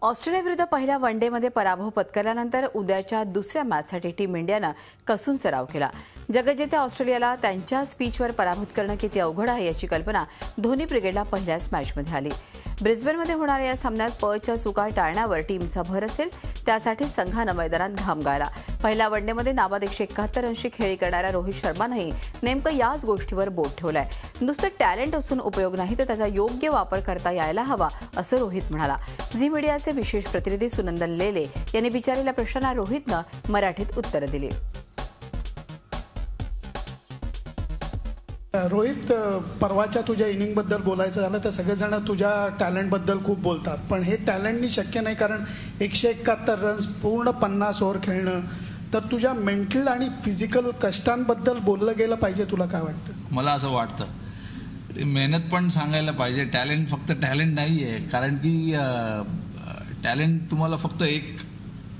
ऑस्ट्रेलियाविरुद्ध पहिल्या वन डेमध्ये पराभव पत्करल्यानंतर उद्याच्या दुसऱ्या मॅचसाठी टीम इंडियानं कसून सराव केला. जगज्जेत्या ऑस्ट्रेलियाला त्यांच्या स्पीचवर पराभूत करणं किती अवघड आहे याची कल्पना धोनी ब्रिगेडला पहिल्याच मॅचमध्ये आली. ब्रिस्बेनमध्ये होणाऱ्या या सामन्यात पळच्या चुका टाळण्यावर टीमचा भर असेल, त्यासाठी संघानं मैदानात घाम गाळला. पहिल्या वन डेमध्ये नाबाद 171 रनची खेळी करणाऱ्या रोहित शर्मानंही नेमकं याच गोष्टीवर बोट ठेवलंय. नुसतं टॅलेंट असून उपयोग नाही, तर त्याचा योग्य वापर करता यायला हवा, असं रोहित म्हणाला. झी मीडियाचे विशेष प्रतिनिधी सुनंदन लेले यांनी विचारलेल्या प्रश्नांना रोहितनं मराठीत उत्तरं दिली. रोहित, परवाच्या तुझ्या इनिंगबद्दल बोलायचं झालं तर सगळेजण तुझ्या टॅलेंटबद्दल खूप बोलतात, पण हे टॅलेंटनी शक्य नाही, कारण 171 रन्स, पूर्ण 50 ओव्हर खेळणं, तर तुझ्या मेंटल आणि फिजिकल कष्टांबद्दल बोललं गेलं पाहिजे. तुला काय वाटतं? मला असं वाटतं मेहनत पण सांगायला पाहिजे. टॅलेंट फक्त टॅलेंट नाही आहे, कारण की टॅलेंट तुम्हाला फक्त एक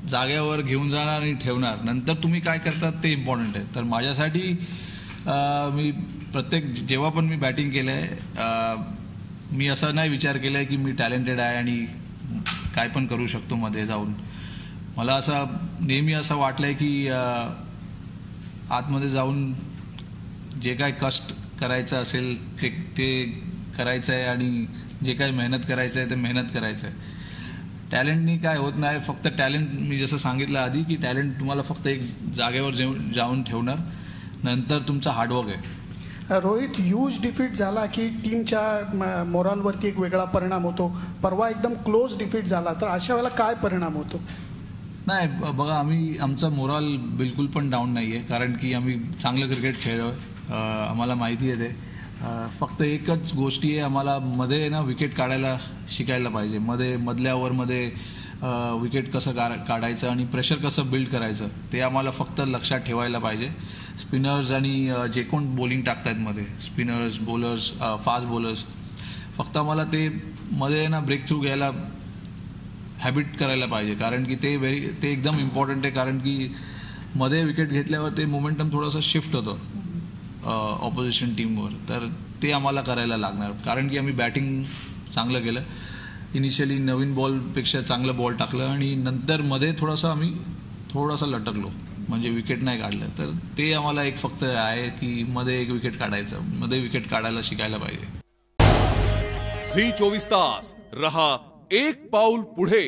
जागेवर घेऊन जाणार आणि ठेवणार, नंतर तुम्ही काय करतात ते इम्पॉर्टंट आहे. तर माझ्यासाठी मी जेव्हा पण मी बॅटिंग केलंय, मी असा नाही विचार केलाय की मी टॅलेंटेड आहे आणि काय पण करू शकतो मध्ये जाऊन. मला असं नेहमी असं वाटलंय की आतमध्ये जाऊन जे काय कष्ट करायचं असेल ते करायचं आहे आणि जे काही मेहनत करायचं आहे ते मेहनत करायचं आहे. टॅलेंटनी काय होत नाही. फक्त टॅलेंट, मी जसं सांगितलं आधी, की टॅलेंट तुम्हाला फक्त एक जागेवर जाऊन ठेवणार, नंतर तुमचा हार्डवर्क आहे. रोहित, ह्यूज डिफीट झाला की टीमच्या मोरालवरती एक वेगळा परिणाम होतो. परवा एकदम क्लोज डिफीट झाला, तर अशा वेळेला काय परिणाम होतो? नाही बघा, आमचा मोराल बिलकुल पण डाऊन नाही आहे, कारण की आम्ही चांगलं क्रिकेट खेळलोय. आम्हाला माहिती आहे ते. फक्त एकच गोष्टी आहे, आम्हाला मध्ये ना विकेट काढायला शिकायला पाहिजे. मधल्या ओव्हरमध्ये विकेट कसं काढायचं आणि प्रेशर कसं बिल्ड करायचं ते आम्हाला फक्त लक्षात ठेवायला पाहिजे. स्पिनर्स आणि जे कोण बॉलिंग टाकतात मध्ये, स्पिनर्स, बॉलर्स, फास्ट बॉलर्स, फक्त आम्हाला ते मध्ये ना ब्रेक थ्रू घ्यायला हॅबिट करायला पाहिजे, कारण की ते एकदम इम्पॉर्टंट आहे. कारण की मध्ये विकेट घेतल्यावर ते मोमेंटम थोडंसं शिफ्ट होतं ऑपोजिशन टीमवर, तर ते आम्हाला करायला लागणार. कारण की आम्ही बॅटिंग चांगलं केलं, इनिशियली नवीन बॉलपेक्षा चांगलं बॉल टाकलं आणि नंतर मध्ये आम्ही थोडासा लटकलो, म्हणजे विकेट नाही काढलं. तर ते आम्हाला एक फक्त आहे की मध्ये एक विकेट काढायचं, मध्ये विकेट काढायला शिकायला पाहिजे. झी 24 तास रहा एक पाऊल पुढे.